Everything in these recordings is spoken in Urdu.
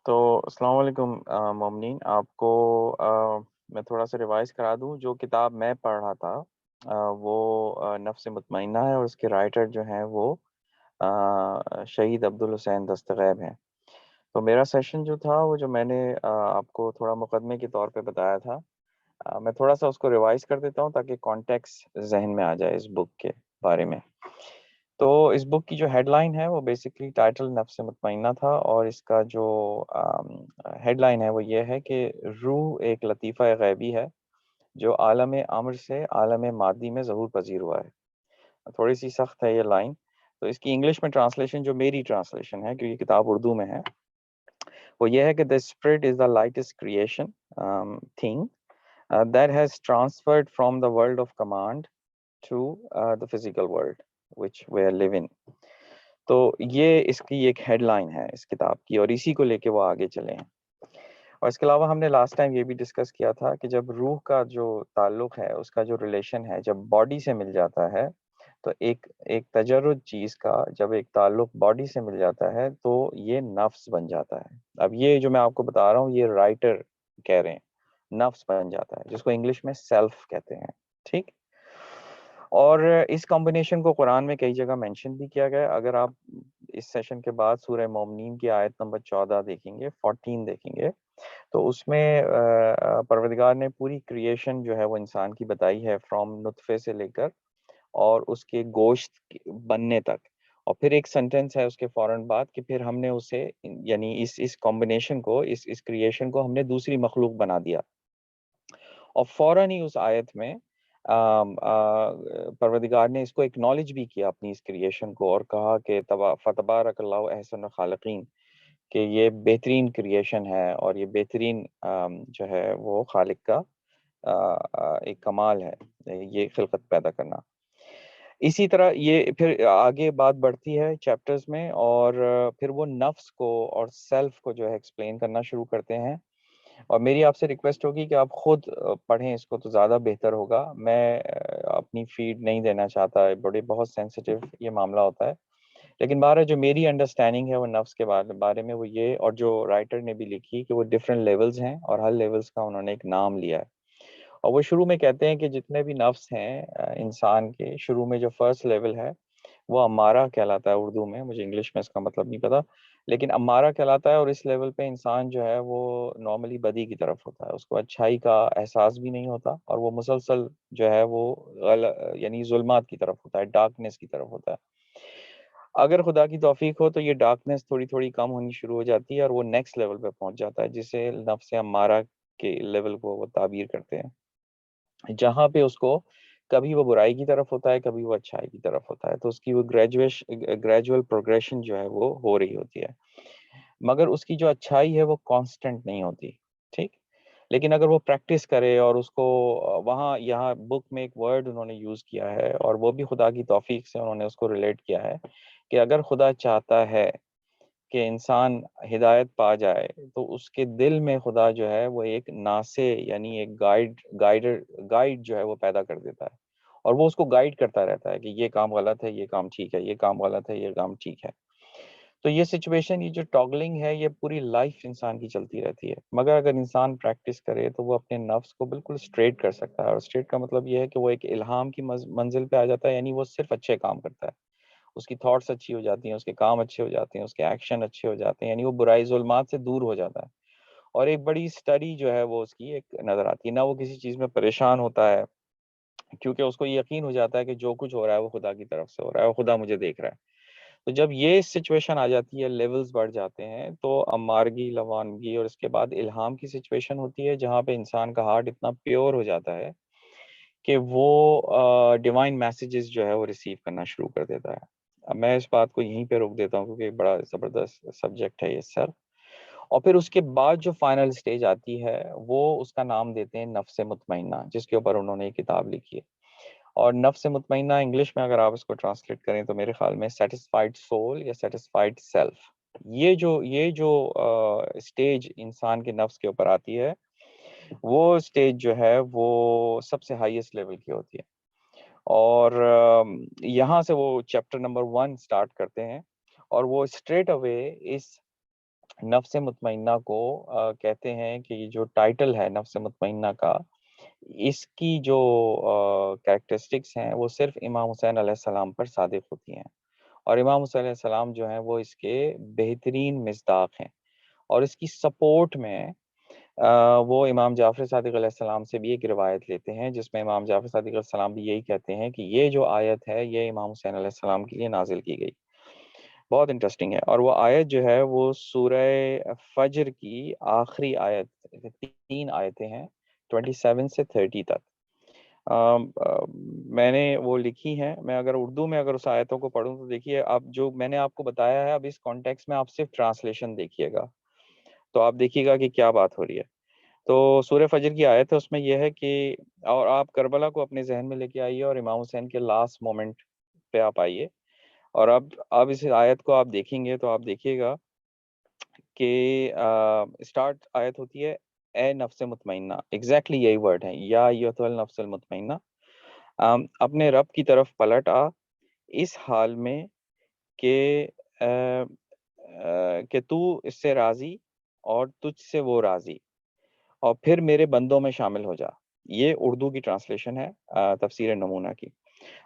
تو السلام علیکم مومنین، آپ کو میں تھوڑا سا ریوائز کرا دوں. جو کتاب میں پڑھ رہا تھا وہ نفس مطمئنہ ہے، اور اس کے رائٹر جو ہیں وہ شہید عبدالحسین دستغیب ہیں. تو میرا سیشن جو تھا وہ جو میں نے آپ کو تھوڑا مقدمے کے طور پہ بتایا تھا، میں تھوڑا سا اس کو ریوائز کر دیتا ہوں تاکہ کانٹیکس ذہن میں آ جائے اس بک کے بارے میں. تو اس بک کی جو ہیڈ لائن ہے وہ بیسکلی ٹائٹل نفس مطمئنہ تھا، اور اس کا جو ہیڈ لائن ہے وہ یہ ہے کہ روح ایک لطیفہ غیبی ہے جو عالم امر سے عالم مادی میں ظہور پذیر ہوا ہے. تھوڑی سی سخت ہے یہ لائن، تو اس کی انگلش میں ٹرانسلیشن جو میری ٹرانسلیشن ہے، کیونکہ کتاب اردو میں ہے، وہ یہ ہے کہ the spirit is the lightest creation thing that has transferred from the world of command to the physical world which we are living. تو یہ اس کی ایک ہیڈ لائن ہے اس کتاب کی، اور اسی کو لے کے وہ آگے چلے ہیں. اور اس کے علاوہ ہم نے لاسٹ ٹائم یہ بھی ڈسکس کیا تھا کہ جب روح کا جو تعلق ہے، اس کا جو ریلیشن ہے، جب باڈی سے مل جاتا ہے، تو ایک تجرد چیز کا جب ایک تعلق باڈی سے مل جاتا ہے تو یہ نفس بن جاتا ہے. اب یہ جو میں آپ کو بتا رہا ہوں یہ رائٹر کہہ رہے ہیں، نفس بن جاتا ہے، جس کو انگلش میں سیلف کہتے ہیں. ٹھیک. اور اس کمبینیشن کو قرآن میں کئی جگہ مینشن بھی کیا گیا. اگر آپ اس سیشن کے بعد سورہ مومنین کی آیت نمبر 14 دیکھیں گے، 14 دیکھیں گے، تو اس میں پروردگار نے پوری کریشن جو ہے وہ انسان کی بتائی ہے، فرام نطفے سے لے کر اور اس کے گوشت بننے تک. اور پھر ایک سینٹینس ہے اس کے فوراً بعد کہ پھر ہم نے اسے، یعنی اس کمبینیشن کو، اس کریشن کو ہم نے دوسری مخلوق بنا دیا. اور فوراً ہی اس آیت میں پروردگار نے اس کو اکنالج بھی کیا اپنی اس کریشن کو، اور کہا کہ فتبارک اللہ احسن الخالقین، کہ یہ بہترین کریشن ہے اور یہ بہترین جو ہے وہ خالق کا ایک کمال ہے یہ خلقت پیدا کرنا. اسی طرح یہ پھر آگے بات بڑھتی ہے چیپٹرز میں، اور پھر وہ نفس کو اور سیلف کو جو ہے ایکسپلین کرنا شروع کرتے ہیں. اور میری آپ سے ریکویسٹ ہوگی کہ آپ خود پڑھیں اس کو تو زیادہ بہتر ہوگا. میں اپنی فیڈ نہیں دینا چاہتا، بہت سینسیٹیو یہ معاملہ ہوتا ہے. لیکن بہرحال جو میری انڈرسٹینڈنگ ہے وہ نفس کے بارے میں وہ یہ، اور جو رائٹر نے بھی لکھی کہ وہ ڈفرینٹ لیولز ہیں، اور ہر لیولز کا انہوں نے ایک نام لیا ہے. اور وہ شروع میں کہتے ہیں کہ جتنے بھی نفس ہیں انسان کے، شروع میں جو فرسٹ لیول ہے وہ امارہ کہلاتا ہے. اردو میں مجھے انگلش میں اس کا مطلب نہیں پتا، لیکن امارہ کہلاتا ہے. اور اس لیول پہ انسان جو ہے وہ نارملی بدی کی طرف ہوتا ہے، اس کو اچھائی کا احساس بھی نہیں ہوتا، اور وہ مسلسل جو ہے وہ یعنی ظلمات کی طرف ہوتا ہے، ڈارکنیس کی طرف ہوتا ہے. اگر خدا کی توفیق ہو تو یہ ڈارکنیس تھوڑی تھوڑی کم ہونی شروع ہو جاتی ہے، اور وہ نیکسٹ لیول پہ پہنچ جاتا ہے، جسے نفس امارہ کے لیول کو وہ تعبیر کرتے ہیں، جہاں پہ اس کو کبھی وہ برائی کی طرف ہوتا ہے، کبھی وہ اچھائی کی طرف ہوتا ہے. تو اس کی وہ گریجول پروگریشن جو ہے وہ ہو رہی ہوتی ہے، مگر اس کی جو اچھائی ہے وہ کانسٹنٹ نہیں ہوتی. ٹھیک. لیکن اگر وہ پریکٹس کرے، اور اس کو وہاں یہاں بک میں ایک ورڈ انہوں نے یوز کیا ہے، اور وہ بھی خدا کی توفیق سے انہوں نے اس کو ریلیٹ کیا ہے، کہ اگر خدا چاہتا ہے کہ انسان ہدایت پا جائے تو اس کے دل میں خدا جو ہے وہ ایک ناسے، یعنی ایک گائیڈ جو ہے وہ پیدا کر دیتا ہے، اور وہ اس کو گائیڈ کرتا رہتا ہے کہ یہ کام غلط ہے، یہ کام ٹھیک ہے، یہ کام غلط ہے، یہ کام ٹھیک ہے. تو یہ سچویشن، یہ جو ٹاگلنگ ہے، یہ پوری لائف انسان کی چلتی رہتی ہے. مگر اگر انسان پریکٹس کرے تو وہ اپنے نفس کو بالکل اسٹریٹ کر سکتا ہے. اور اسٹریٹ کا مطلب یہ ہے کہ وہ ایک الہام کی منزل پہ آ جاتا ہے، یعنی وہ صرف اچھے کام کرتا ہے، اس کی تھاٹس اچھی ہو جاتی ہیں، اس کے کام اچھے ہو جاتے ہیں، اس کے ایکشن اچھے ہو جاتے ہیں، یعنی وہ برائی ظلمات سے دور ہو جاتا ہے. اور ایک بڑی اسٹڈی جو ہے وہ اس کی ایک نظر آتی ہے، نہ وہ کسی چیز میں پریشان ہوتا ہے، کیونکہ اس کو یقین ہو جاتا ہے کہ جو کچھ ہو رہا ہے وہ خدا کی طرف سے ہو رہا ہے، اور خدا مجھے دیکھ رہا ہے. تو جب یہ سچویشن آ جاتی ہے، لیولز بڑھ جاتے ہیں، تو امارگی، لوانگی، اور اس کے بعد الہام کی سچویشن ہوتی ہے، جہاں پہ انسان کا ہارٹ اتنا پیور ہو جاتا ہے کہ وہ ڈیوائن میسیجز جو ہے وہ ریسیو کرنا شروع کر دیتا ہے. اب میں اس بات کو یہیں پہ روک دیتا ہوں، کیونکہ ایک بڑا زبردست سبجیکٹ ہے یہ سر. اور پھر اس کے بعد جو فائنل سٹیج آتی ہے وہ اس کا نام دیتے ہیں نفس مطمئنہ، جس کے اوپر انہوں نے ایک کتاب لکھی ہے. اور نفس مطمئنہ انگلش میں اگر آپ اس کو ٹرانسلیٹ کریں تو میرے خیال میں سیٹسفائیڈ سول یا سیٹسفائیڈ سیلف. یہ جو سٹیج انسان کے نفس کے اوپر آتی ہے، وہ سٹیج جو ہے وہ سب سے ہائیسٹ لیول کی ہوتی ہے. اور یہاں سے وہ چیپٹر نمبر 1 سٹارٹ کرتے ہیں، اور وہ اسٹریٹ اوے اس نفس مطمئنہ کو کہتے ہیں کہ یہ جو ٹائٹل ہے نفس مطمئنہ کا، اس کی جو کریکٹرسٹکس ہیں وہ صرف امام حسین علیہ السلام پر صادق ہوتی ہیں، اور امام حسین علیہ السلام جو ہیں وہ اس کے بہترین مصداق ہیں، اور اس کی سپورٹ میں وہ امام جعفر صادق علیہ السلام سے بھی ایک روایت لیتے ہیں، جس میں امام جعفر صادق علیہ السلام بھی یہی کہتے ہیں کہ یہ جو آیت ہے یہ امام حسین علیہ السلام کے لیے نازل کی گئی۔ بہت انٹرسٹنگ ہے، اور وہ آیت جو ہے وہ سورہ فجر کی آخری آیت، 3 آیتیں ہیں 27 سے 30 تک۔ میں نے وہ لکھی ہیں، میں اگر اردو میں اگر اس آیتوں کو پڑھوں تو دیکھیے، اب جو میں نے آپ کو بتایا ہے اب اس کانٹیکس میں آپ صرف ٹرانسلیشن دیکھیے گا، تو آپ دیکھیے گا کہ کیا بات ہو رہی ہے۔ تو سورہ فجر کی آیت ہے، اس میں یہ ہے کہ اور آپ کربلا کو اپنے ذہن میں لے کے آئیے اور امام حسین کے لاسٹ مومنٹ پہ آپ آئیے، اور اب اس آیت کو آپ دیکھیں گے تو آپ دیکھیے گا کہ اسٹارٹ آیت ہوتی ہے اے نفس مطمئنہ، ایگزیکٹلی یہی ورڈ ہے، یا ایھا النفس المطمئنہ، اپنے رب کی طرف پلٹ آ اس حال میں کہ کہ تو اس سے راضی اور تجھ سے وہ راضی، اور پھر میرے بندوں میں شامل ہو جا۔ یہ اردو کی ٹرانسلیشن ہے تفسیر نمونہ کی۔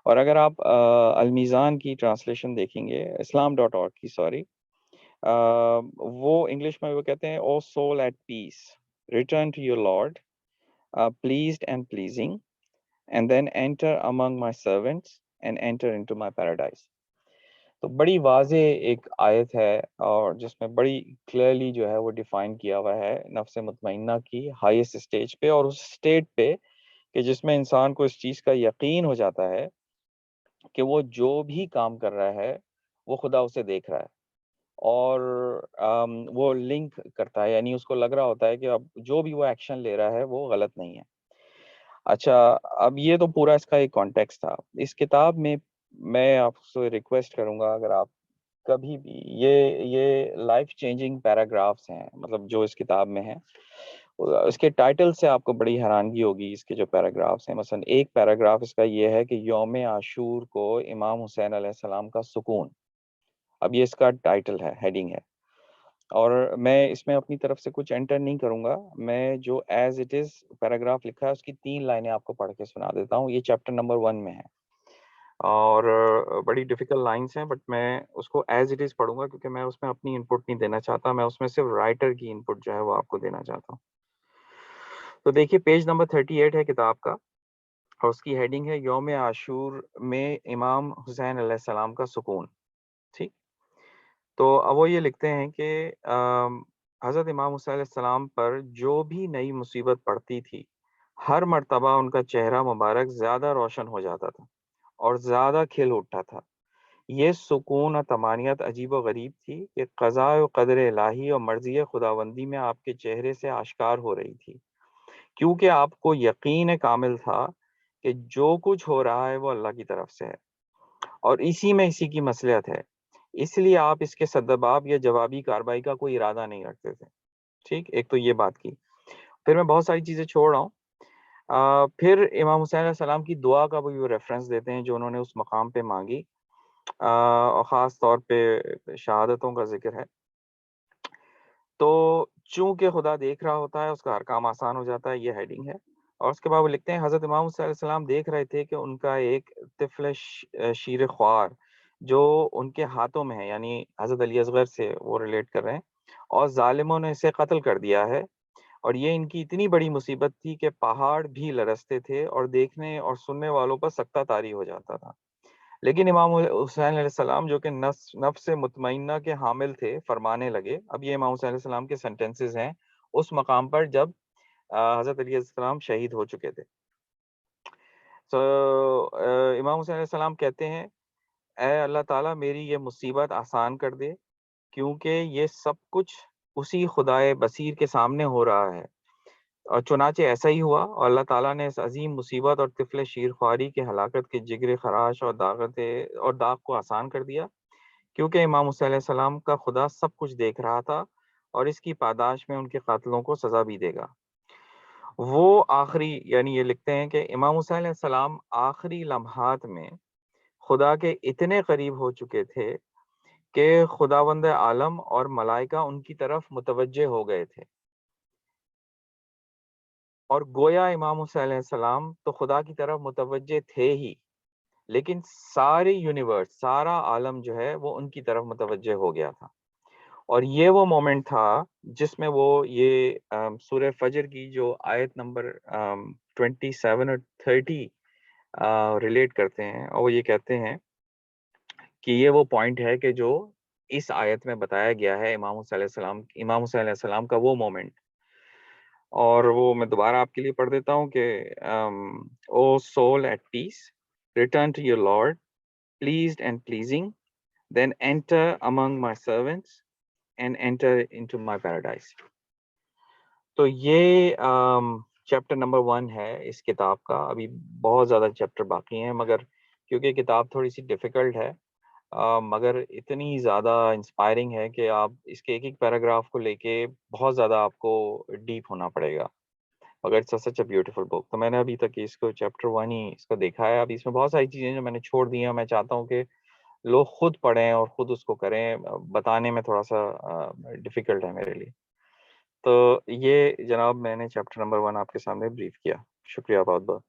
اور اگر آپ المیزان کی ٹرانسلیشن دیکھیں گے، islam.org کی، سوری، وہ انگلش میں وہ کہتے ہیں O soul at peace return to your Lord pleased and pleasing and then enter among my servants and enter into my paradise. تو بڑی واضح ایک آیت ہے، اور جس میں بڑی کلیئرلی جو ہے وہ ڈیفائن کیا ہوا ہے نفس مطمئنہ کی ہائیسٹ اسٹیج پہ، اور اس اسٹیٹ پہ کہ جس میں انسان کو اس چیز کا یقین ہو جاتا ہے کہ وہ جو بھی کام کر رہا ہے وہ خدا اسے دیکھ رہا ہے، اور وہ لنک کرتا ہے، یعنی اس کو لگ رہا ہوتا ہے کہ اب جو بھی وہ ایکشن لے رہا ہے وہ غلط نہیں ہے۔ اچھا، اب یہ تو پورا اس کا ایک کانٹیکس تھا۔ اس کتاب میں میں آپ سے ریکویسٹ کروں گا، اگر آپ کبھی بھی یہ لائف چینجنگ پیراگرافس ہیں، مطلب جو اس کتاب میں ہیں، اس کے ٹائٹل سے آپ کو بڑی حیرانگی ہوگی۔ اس کے جو پیراگرافس ہیں، مثلا ایک پیراگراف اس کا یہ ہے کہ یوم عاشور کو امام حسین علیہ السلام کا سکون، اب یہ اس کا ٹائٹل ہے، ہیڈنگ ہے، اور میں اس میں اپنی طرف سے کچھ انٹر نہیں کروں گا، میں جو ایز اٹ از پیراگراف لکھا ہے اس کی 3 لائنیں آپ کو پڑھ کے سنا دیتا ہوں۔ یہ چیپٹر نمبر 1 میں ہے، اور بڑی ڈیفیکلٹ لائنس ہیں، بٹ میں اس کو ایز اٹ از پڑھوں گا کیونکہ میں اس میں اپنی انپٹ نہیں دینا چاہتا، میں اس میں صرف رائٹر کی انپٹ جو ہے وہ آپ کو دینا چاہتا ہوں۔ تو دیکھیے پیج نمبر 38 ہے کتاب کا، اور اس کی ہیڈنگ ہے یوم عاشور میں امام حسین علیہ السلام کا سکون۔ ٹھیک، تو اب وہ یہ لکھتے ہیں کہ حضرت امام حسین علیہ السلام پر جو بھی نئی مصیبت پڑتی تھی، ہر مرتبہ ان کا چہرہ مبارک زیادہ روشن ہو جاتا تھا اور زیادہ کھل اٹھتا تھا۔ یہ سکون اور طمانینت عجیب و غریب تھی کہ قضاء و قدر الہی اور مرضی خداوندی میں آپ کے چہرے سے آشکار ہو رہی تھی، کیونکہ آپ کو یقین کامل تھا کہ جو کچھ ہو رہا ہے وہ اللہ کی طرف سے ہے، اور اسی کی مصلحت ہے، اس لیے آپ اس کے سدباب یا جوابی کارروائی کا کوئی ارادہ نہیں رکھتے تھے۔ ٹھیک، ایک تو یہ بات کی، پھر میں بہت ساری چیزیں چھوڑ رہا ہوں۔ پھر امام حسین علیہ السلام کی دعا کا بھی وہ ریفرنس دیتے ہیں جو انہوں نے اس مقام پہ مانگی، اور خاص طور پہ شہادتوں کا ذکر ہے۔ تو چونکہ خدا دیکھ رہا ہوتا ہے اس کا ہر کام آسان ہو جاتا ہے، یہ ہیڈنگ ہے۔ اور اس کے بعد وہ لکھتے ہیں حضرت امام حسین علیہ السلام دیکھ رہے تھے کہ ان کا ایک طفل شیر خوار جو ان کے ہاتھوں میں ہے، یعنی حضرت علی اصغر سے وہ ریلیٹ کر رہے ہیں، اور ظالموں نے اسے قتل کر دیا ہے، اور یہ ان کی اتنی بڑی مصیبت تھی کہ پہاڑ بھی لرزتے تھے اور دیکھنے اور سننے والوں پر سکتہ طاری ہو جاتا تھا۔ لیکن امام حسین علیہ السلام جو کہ نفس مطمئنہ کے حامل تھے، فرمانے لگے، اب یہ امام حسین علیہ السلام کے سینٹنسز ہیں اس مقام پر جب حضرت علیہ السلام شہید ہو چکے تھے۔ تو امام حسین علیہ السلام کہتے ہیں اے اللہ تعالیٰ میری یہ مصیبت آسان کر دے، کیونکہ یہ سب کچھ اسی خدائے بصیر کے سامنے ہو رہا ہے۔ اور چنانچہ ایسا ہی ہوا، اور اللہ تعالیٰ نے اس عظیم مصیبت اور طفل شیر خواری کے ہلاکت کے جگر خراش اور داغ کو آسان کر دیا، کیونکہ امام حسین علیہ السلام کا خدا سب کچھ دیکھ رہا تھا، اور اس کی پاداش میں ان کے قاتلوں کو سزا بھی دے گا۔ وہ آخری، یعنی یہ لکھتے ہیں کہ امام حسین علیہ السلام آخری لمحات میں خدا کے اتنے قریب ہو چکے تھے کہ خداوند عالم اور ملائکہ ان کی طرف متوجہ ہو گئے تھے، اور گویا امام حسین علیہ السلام تو خدا کی طرف متوجہ تھے ہی، لیکن ساری یونیورس، سارا عالم جو ہے وہ ان کی طرف متوجہ ہو گیا تھا۔ اور یہ وہ مومنٹ تھا جس میں وہ یہ سورہ فجر کی جو آیت نمبر 27 اور 30 ریلیٹ کرتے ہیں، اور وہ یہ کہتے ہیں کہ یہ وہ پوائنٹ ہے کہ جو اس آیت میں بتایا گیا ہے امام حسین علیہ السلام کا وہ مومنٹ، اور وہ میں دوبارہ آپ کے لیے پڑھ دیتا ہوں کہ O soul at peace return to your Lord pleased and pleasing, then enter among my servants and enter into my paradise. تو یہ چیپٹر نمبر 1 ہے اس کتاب کا۔ ابھی بہت زیادہ چیپٹر باقی ہیں، مگر کیونکہ کتاب تھوڑی سی ڈیفیکلٹ ہے، مگر اتنی زیادہ انسپائرنگ ہے کہ آپ اس کے ایک ایک پیراگراف کو لے کے بہت زیادہ آپ کو ڈیپ ہونا پڑے گا، مگر اٹس سچ اے بیوٹیفل بک۔ تو میں نے ابھی تک اس کو چیپٹر 1 ہی اس کو دیکھا ہے۔ اب اس میں بہت ساری چیزیں جو میں نے چھوڑ دی ہیں، میں چاہتا ہوں کہ لوگ خود پڑھیں اور خود اس کو کریں، بتانے میں تھوڑا سا ڈیفیکلٹ ہے میرے لیے۔ تو یہ جناب میں نے چیپٹر نمبر 1 آپ کے سامنے بریف کیا۔ شکریہ بہت بہت۔